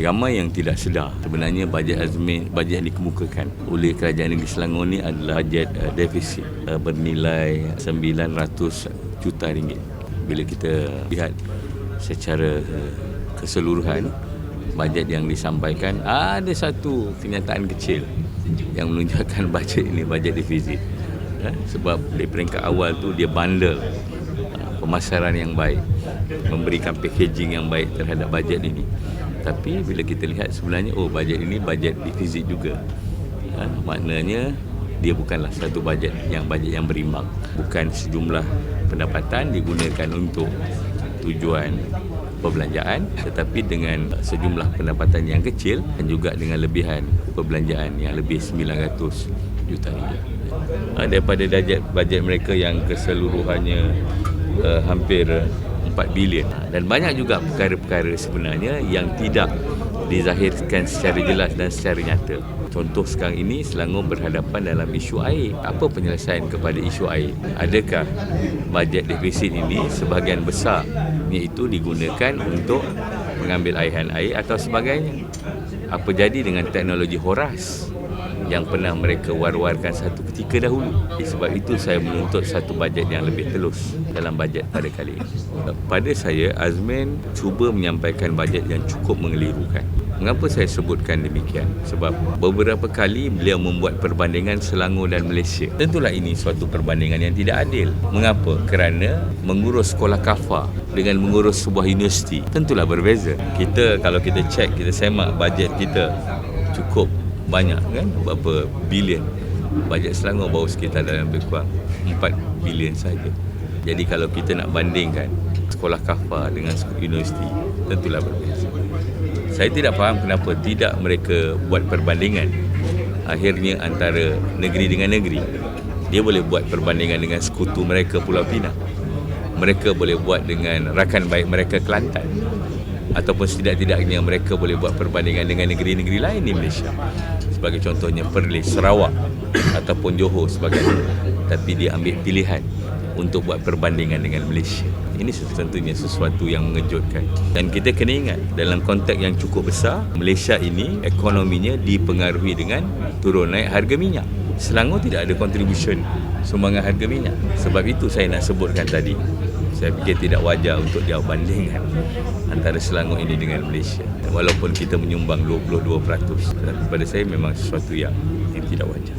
ramai yang tidak sedar sebenarnya bajet Azmin, bajet yang dikemukakan oleh Kerajaan Negeri Selangor ni adalah bajet defisit bernilai 900 juta ringgit. Bila kita lihat secara keseluruhan bajet yang disampaikan, ada satu kenyataan kecil yang menunjukkan bajet ini bajet defisit. Sebab di peringkat awal tu dia bundle pemasaran yang baik, memberikan packaging yang baik terhadap bajet ini. Tapi bila kita lihat sebenarnya bajet ini bajet defisit juga. Maknanya dia bukanlah satu bajet yang berimbang. Bukan sejumlah pendapatan digunakan untuk tujuan perbelanjaan, tetapi dengan sejumlah pendapatan yang kecil dan juga dengan lebihan perbelanjaan yang lebih 900 juta ringgit. Daripada bajet mereka yang keseluruhannya hampir 4 bilion. Dan banyak juga perkara-perkara sebenarnya yang tidak dizahirkan secara jelas dan secara nyata. Contoh sekarang ini Selangor berhadapan dalam isu air. Apa penyelesaian kepada isu air? Adakah bajet defisit ini sebahagian besar iaitu digunakan untuk mengambil alihan air atau sebagainya? Apa jadi dengan teknologi horas yang pernah mereka war-warkan satu ketika dahulu? Sebab itu saya menuntut satu bajet yang lebih telus dalam bajet pada kali ini. Pada saya, Azmin cuba menyampaikan bajet yang cukup mengelirukan. Mengapa saya sebutkan demikian? Sebab beberapa kali beliau membuat perbandingan Selangor dan Malaysia. Tentulah ini suatu perbandingan yang tidak adil. Mengapa? Kerana mengurus sekolah kafar dengan mengurus sebuah universiti tentulah berbeza. Kalau kita cek, kita semak bajet kita cukup banyak kan, berapa bilion. Bajet Selangor baru sekitar dalam lebih kurang 4 bilion saja. Jadi kalau kita nak bandingkan sekolah kafar dengan universiti, tentulah berbeza. Saya tidak faham kenapa tidak mereka buat perbandingan akhirnya antara negeri dengan negeri. Dia boleh buat perbandingan dengan sekutu mereka Pulau Pinang. Mereka boleh buat dengan rakan baik mereka Kelantan. Ataupun setidak-tidaknya mereka boleh buat perbandingan dengan negeri-negeri lain di Malaysia. Sebagai contohnya Perlis, Sarawak ataupun Johor sebagainya. Tapi dia ambil pilihan untuk buat perbandingan dengan Malaysia. Ini tentunya sesuatu yang mengejutkan. Dan kita kena ingat, dalam konteks yang cukup besar, Malaysia ini ekonominya dipengaruhi dengan turun naik harga minyak. Selangor tidak ada contribution sumbangan harga minyak. Sebab itu saya nak sebutkan tadi, saya fikir tidak wajar untuk dia bandingkan antara Selangor ini dengan Malaysia. Walaupun kita menyumbang 22%, pada saya memang sesuatu yang tidak wajar.